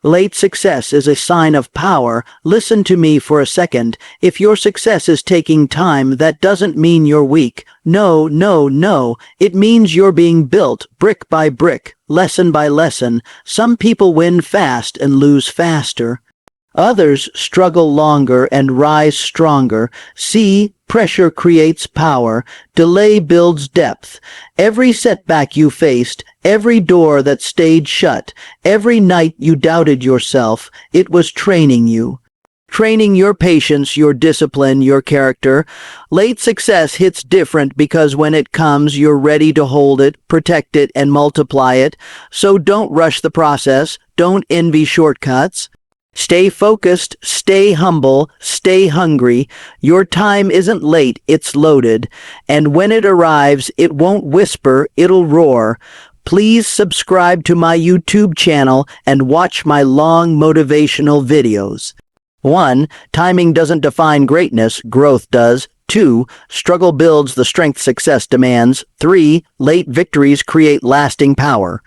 Late success is a sign of power. Listen to me for a second. If your success is taking time, that doesn't mean you're weak. No, no, no. It means you're being built, brick by brick, lesson by lesson. Some people win fast and lose faster. Others struggle longer and rise stronger. See, pressure creates power. Delay builds depth. Every setback you faced, every door that stayed shut, every night you doubted yourself, it was training you. Training your patience, your discipline, your character. Late success hits different because when it comes, you're ready to hold it, protect it, and multiply it. So don't rush the process. Don't envy shortcuts. Stay focused, stay humble, stay hungry. Your time isn't late, it's loaded. And when it arrives, it won't whisper, it'll roar. Please subscribe to my YouTube channel and watch my long motivational videos. 1. Timing doesn't define greatness, growth does. 2. Struggle builds the strength success demands. 3. Late victories create lasting power.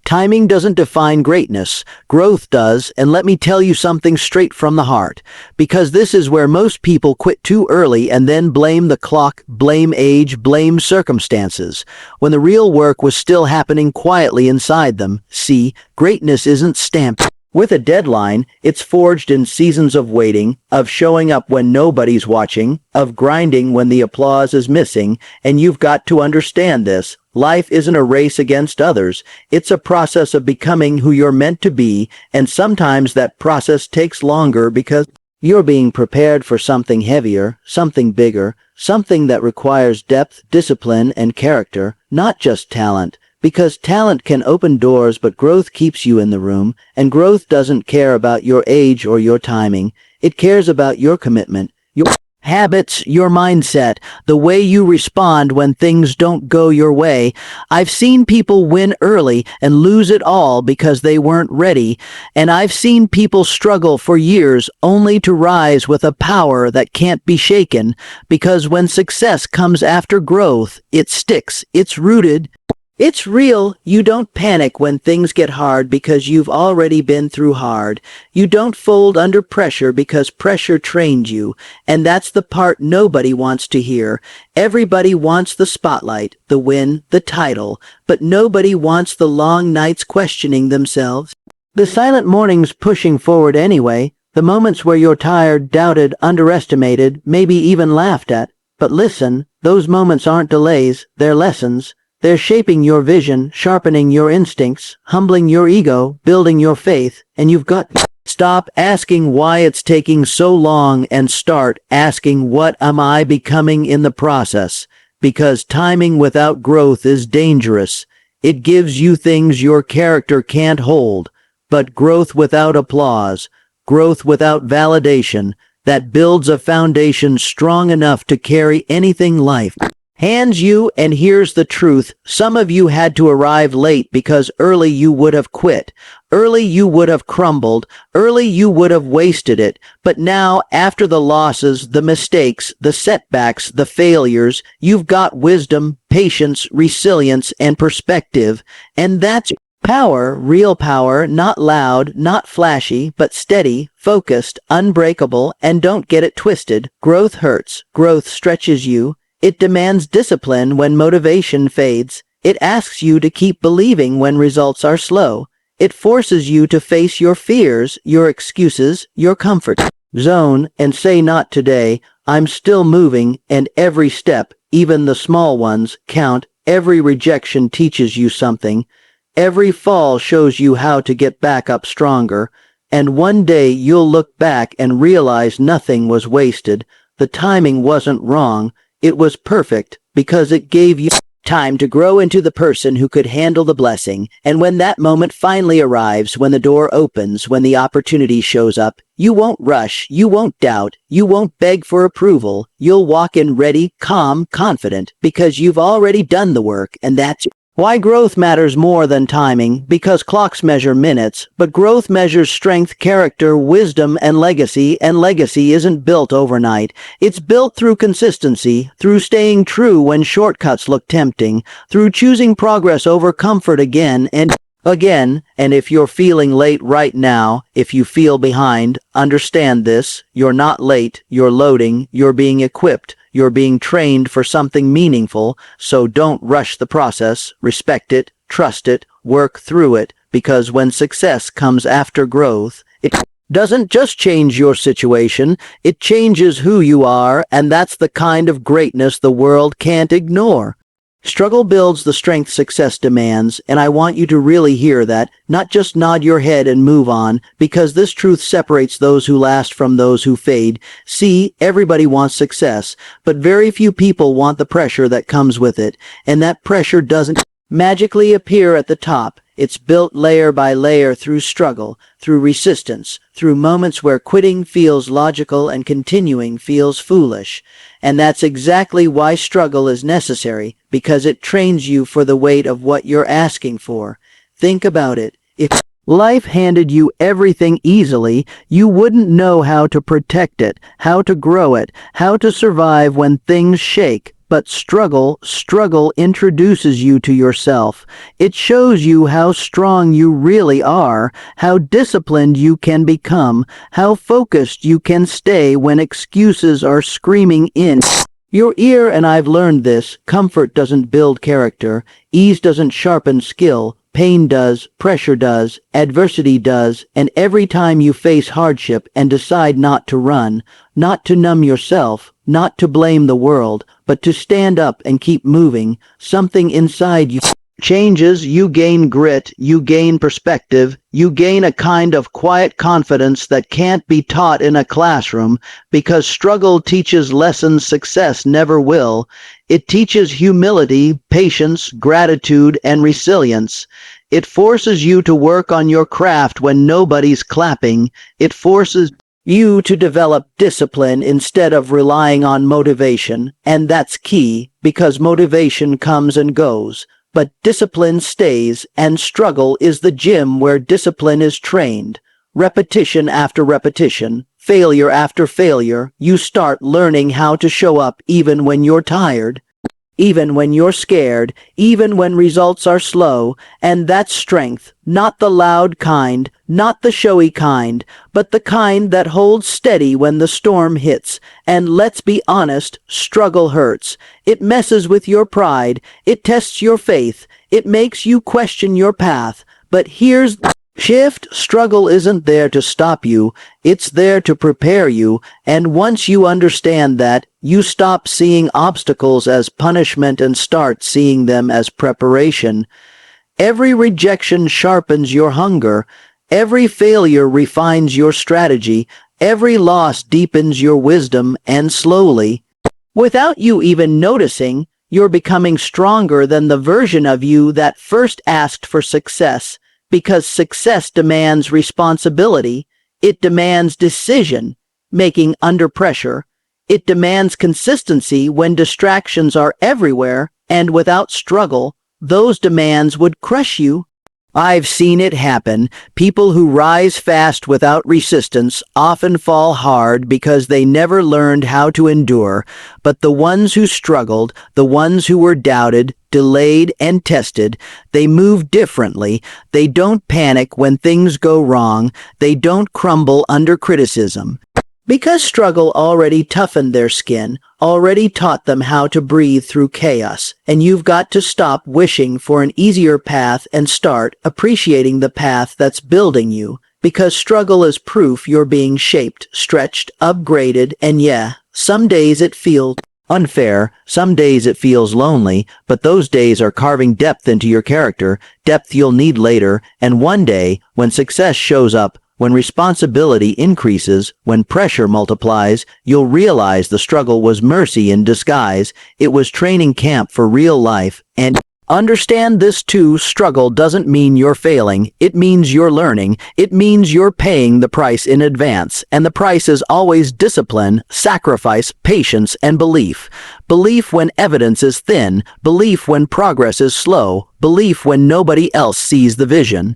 Timing doesn't define greatness, growth does, and let me tell you something straight from the heart, because this is where most people quit too early and then blame the clock, blame age, blame circumstances, when the real work was still happening quietly inside them. See, greatness isn't stamped with a deadline, it's forged in seasons of waiting, of showing up when nobody's watching, of grinding when the applause is missing, and you've got to understand this. Life isn't a race against others, it's a process of becoming who you're meant to be, and sometimes that process takes longer because you're being prepared for something heavier, something bigger, something that requires depth, discipline, and character, not just talent. Because talent can open doors, but growth keeps you in the room, and growth doesn't care about your age or your timing. It cares about your commitment, your habits, your mindset, the way you respond when things don't go your way. I've seen people win early and lose it all because they weren't ready, and I've seen people struggle for years only to rise with a power that can't be shaken, because when success comes after growth, it sticks, it's rooted. It's real. You don't panic when things get hard because you've already been through hard. You don't fold under pressure because pressure trained you. And that's the part nobody wants to hear. Everybody wants the spotlight, the win, the title, but nobody wants the long nights questioning themselves. The silent mornings pushing forward anyway, the moments where you're tired, doubted, underestimated, maybe even laughed at. But listen, those moments aren't delays, they're lessons. They're shaping your vision, sharpening your instincts, humbling your ego, building your faith, and you've got to stop asking why it's taking so long and start asking what am I becoming in the process, because timing without growth is dangerous. It gives you things your character can't hold, but growth without applause, growth without validation, that builds a foundation strong enough to carry anything life hands you. And here's the truth. Some of you had to arrive late because early you would have quit. Early you would have crumbled. Early you would have wasted it. But now, after the losses, the mistakes, the setbacks, the failures, you've got wisdom, patience, resilience, and perspective. And that's power, real power, not loud, not flashy, but steady, focused, unbreakable, and don't get it twisted. Growth hurts. Growth stretches you. It demands discipline when motivation fades. It asks you to keep believing when results are slow. It forces you to face your fears, your excuses, your comfort zone, and say not today. I'm still moving, and every step, even the small ones, count. Every rejection teaches you something. Every fall shows you how to get back up stronger. And one day you'll look back and realize nothing was wasted. The timing wasn't wrong. It was perfect because it gave you time to grow into the person who could handle the blessing. And when that moment finally arrives, when the door opens, when the opportunity shows up, you won't rush, you won't doubt, you won't beg for approval. You'll walk in ready, calm, confident, because you've already done the work, and that's why growth matters more than timing, because clocks measure minutes, but growth measures strength, character, wisdom, and legacy isn't built overnight. It's built through consistency, through staying true when shortcuts look tempting, through choosing progress over comfort again, and Again, and if you're feeling late right now, if you feel behind, understand this: you're not late, you're loading, you're being equipped, you're being trained for something meaningful, so don't rush the process, respect it, trust it, work through it, because when success comes after growth, it doesn't just change your situation, it changes who you are, and that's the kind of greatness the world can't ignore. Struggle builds the strength success demands, and I want you to really hear that, not just nod your head and move on, because this truth separates those who last from those who fade. See, everybody wants success, but very few people want the pressure that comes with it, and that pressure doesn't magically appear at the top. It's built layer by layer through struggle, through resistance, through moments where quitting feels logical and continuing feels foolish. And that's exactly why struggle is necessary, because it trains you for the weight of what you're asking for. Think about it. If life handed you everything easily, you wouldn't know how to protect it, how to grow it, how to survive when things shake. But struggle introduces you to yourself. It shows you how strong you really are, how disciplined you can become, how focused you can stay when excuses are screaming in your ear. And I've learned this: comfort doesn't build character, ease doesn't sharpen skill, pain does, pressure does, adversity does, and every time you face hardship and decide not to run, not to numb yourself, not to blame the world, but to stand up and keep moving, something inside you changes. You gain grit, you gain perspective, you gain a kind of quiet confidence that can't be taught in a classroom, because struggle teaches lessons success never will. It teaches humility, patience, gratitude, and resilience. It forces you to work on your craft when nobody's clapping. It forces you to develop discipline instead of relying on motivation, and that's key, because motivation comes and goes, but discipline stays, and struggle is the gym where discipline is trained. Repetition after repetition, failure after failure, you start learning how to show up even when you're tired, even when you're scared, even when results are slow. And that's strength, not the loud kind, not the showy kind, but the kind that holds steady when the storm hits. And let's be honest, struggle hurts. It messes with your pride, it tests your faith, it makes you question your path. But here's the shift: struggle isn't there to stop you, it's there to prepare you, and once you understand that, you stop seeing obstacles as punishment and start seeing them as preparation. Every rejection sharpens your hunger, every failure refines your strategy, every loss deepens your wisdom, and slowly, without you even noticing, you're becoming stronger than the version of you that first asked for success. Because success demands responsibility, it demands decision making under pressure, it demands consistency when distractions are everywhere, and without struggle, those demands would crush you. I've seen it happen. People who rise fast without resistance often fall hard because they never learned how to endure. But the ones who struggled, the ones who were doubted, delayed, and tested, they move differently. They don't panic when things go wrong. They don't crumble under criticism. Because struggle already toughened their skin, already taught them how to breathe through chaos, and you've got to stop wishing for an easier path and start appreciating the path that's building you, because struggle is proof you're being shaped, stretched, upgraded, and yeah, some days it feels unfair, some days it feels lonely, but those days are carving depth into your character, depth you'll need later, and one day, when success shows up, when responsibility increases, when pressure multiplies, you'll realize the struggle was mercy in disguise. It was training camp for real life. And understand this too: struggle doesn't mean you're failing. It means you're learning. It means you're paying the price in advance. And the price is always discipline, sacrifice, patience, and belief. Belief when evidence is thin. Belief when progress is slow. Belief when nobody else sees the vision.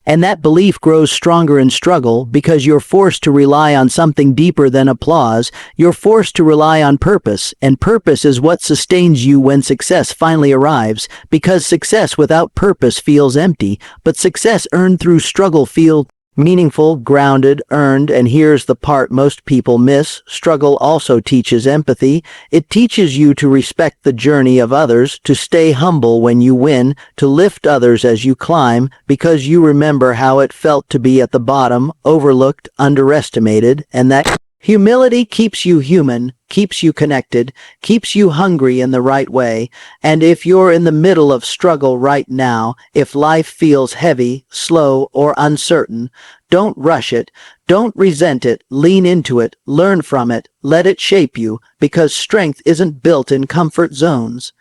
And that belief grows stronger in struggle because you're forced to rely on something deeper than applause. You're forced to rely on purpose, and purpose is what sustains you when success finally arrives, because success without purpose feels empty, but success earned through struggle feels meaningful, grounded, earned. And here's the part most people miss. Struggle also teaches empathy. It teaches you to respect the journey of others, to stay humble when you win, to lift others as you climb, because you remember how it felt to be at the bottom, overlooked, underestimated, and that humility keeps you human, keeps you connected, keeps you hungry in the right way. And if you're in the middle of struggle right now, if life feels heavy, slow, or uncertain, don't rush it. Don't resent it. Lean into it. Learn from it. Let it shape you, because strength isn't built in comfort zones.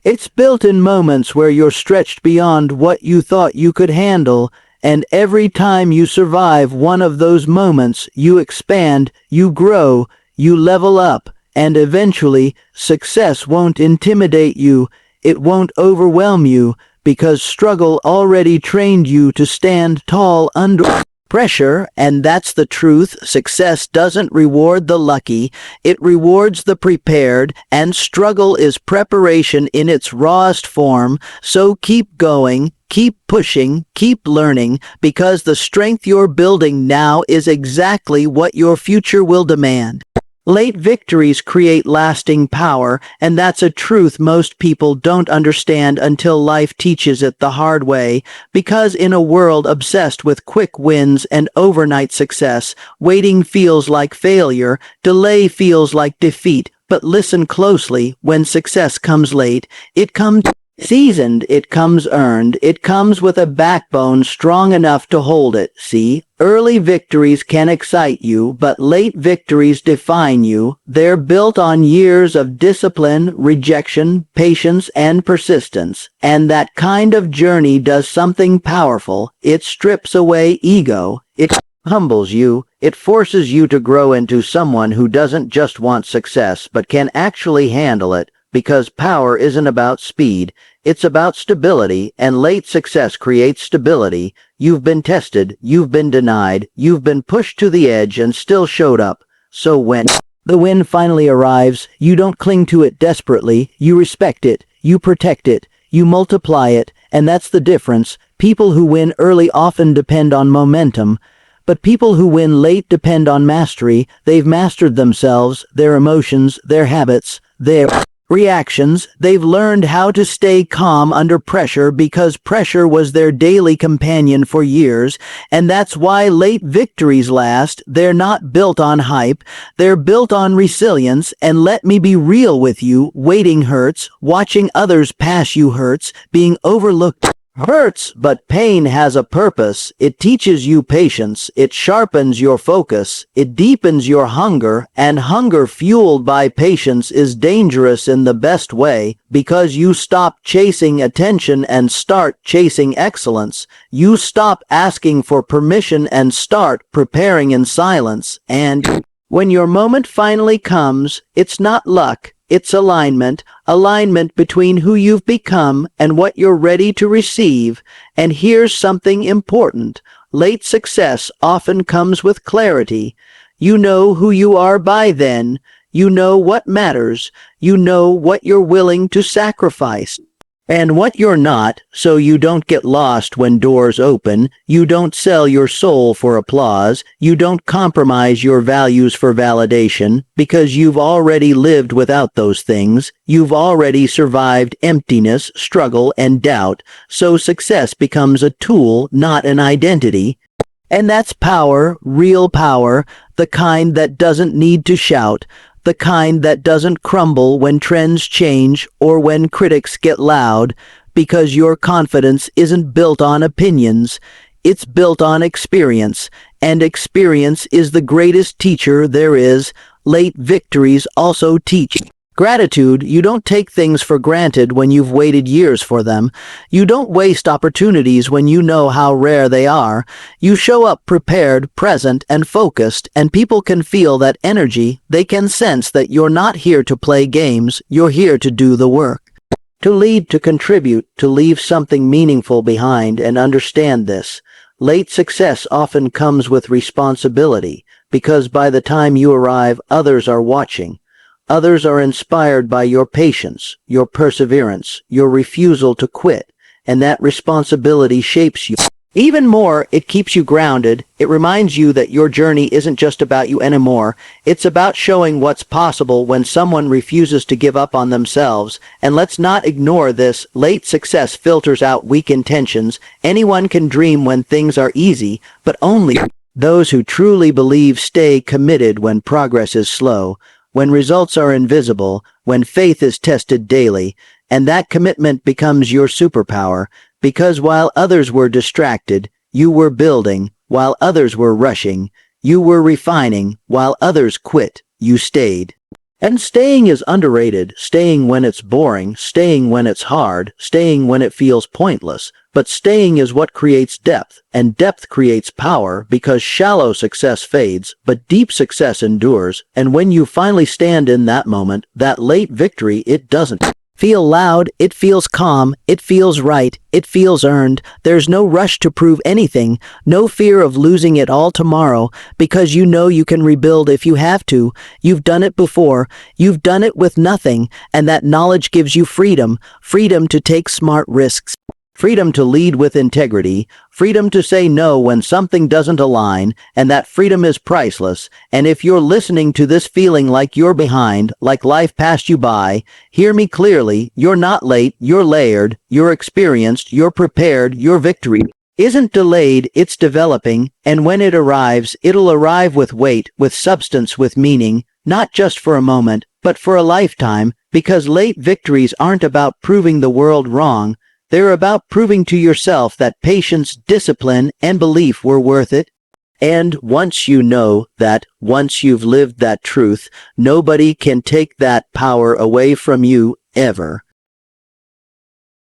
It's built in moments where you're stretched beyond what you thought you could handle. And every time you survive one of those moments, you expand, you grow, you level up, and eventually, success won't intimidate you, it won't overwhelm you, because struggle already trained you to stand tall under pressure. And that's the truth. Success doesn't reward the lucky, it rewards the prepared, and struggle is preparation in its rawest form. So keep going. Keep pushing, keep learning, because the strength you're building now is exactly what your future will demand. Late victories create lasting power, and that's a truth most people don't understand until life teaches it the hard way, because in a world obsessed with quick wins and overnight success, waiting feels like failure, delay feels like defeat. But listen closely, when success comes late, it comes seasoned, it comes earned, it comes with a backbone strong enough to hold it. See, early victories can excite you, but late victories define you. They're built on years of discipline, rejection, patience, and persistence. And that kind of journey does something powerful. It strips away ego. It humbles you. It forces you to grow into someone who doesn't just want success, but can actually handle it. Because power isn't about speed, it's about stability, and late success creates stability. You've been tested, you've been denied, you've been pushed to the edge and still showed up. So when the win finally arrives, you don't cling to it desperately, you respect it, you protect it, you multiply it, and that's the difference. People who win early often depend on momentum, but people who win late depend on mastery. They've mastered themselves, their emotions, their habits, their reactions. They've learned how to stay calm under pressure because pressure was their daily companion for years, and that's why late victories last. They're not built on hype, they're built on resilience. And let me be real with you, waiting hurts, watching others pass you hurts, being overlooked hurts, but pain has a purpose. It teaches you patience, it sharpens your focus, it deepens your hunger, and hunger fueled by patience is dangerous in the best way, because you stop chasing attention and start chasing excellence. You stop asking for permission and start preparing in silence. And when your moment finally comes, it's not luck. It's alignment between who you've become and what you're ready to receive. And here's something important. Late success often comes with clarity. You know who you are by then. You know what matters. You know what you're willing to sacrifice and what you're not, so you don't get lost when doors open. You don't sell your soul for applause. You don't compromise your values for validation, because you've already lived without those things. You've already survived emptiness, struggle, and doubt, so success becomes a tool, not an identity. And that's power, real power, the kind that doesn't need to shout, the kind that doesn't crumble when trends change or when critics get loud, because your confidence isn't built on opinions, it's built on experience, and experience is the greatest teacher there is. Late victories also teach gratitude. You don't take things for granted when you've waited years for them. You don't waste opportunities when you know how rare they are. You show up prepared, present, and focused, and people can feel that energy. They can sense that you're not here to play games, you're here to do the work. To lead, to contribute, to leave something meaningful behind. And understand this. Late success often comes with responsibility, because by the time you arrive, others are watching. Others are inspired by your patience, your perseverance, your refusal to quit, and that responsibility shapes you. Even more, it keeps you grounded. It reminds you that your journey isn't just about you anymore. It's about showing what's possible when someone refuses to give up on themselves. And let's not ignore this. Late success filters out weak intentions. Anyone can dream when things are easy, but only those who truly believe stay committed when progress is slow, when results are invisible, when faith is tested daily, and that commitment becomes your superpower. Because while others were distracted, you were building. While others were rushing, you were refining. While others quit, you stayed. And staying is underrated. Staying when it's boring, staying when it's hard, staying when it feels pointless. But staying is what creates depth, and depth creates power, because shallow success fades, but deep success endures. And when you finally stand in that moment, that late victory, it doesn't feel loud, it feels calm, it feels right, it feels earned. There's no rush to prove anything, no fear of losing it all tomorrow, because you know you can rebuild if you have to. You've done it before, you've done it with nothing, and that knowledge gives you freedom, freedom to take smart risks. Freedom to lead with integrity, freedom to say no when something doesn't align, and that freedom is priceless. And if you're listening to this feeling like you're behind, like life passed you by, hear me clearly. You're not late, you're layered, you're experienced, you're prepared. Your victory isn't delayed, it's developing, and when it arrives, it'll arrive with weight, with substance, with meaning, not just for a moment, but for a lifetime, because late victories aren't about proving the world wrong. They're about proving to yourself that patience, discipline, and belief were worth it. And once you know that, once you've lived that truth, nobody can take that power away from you, ever.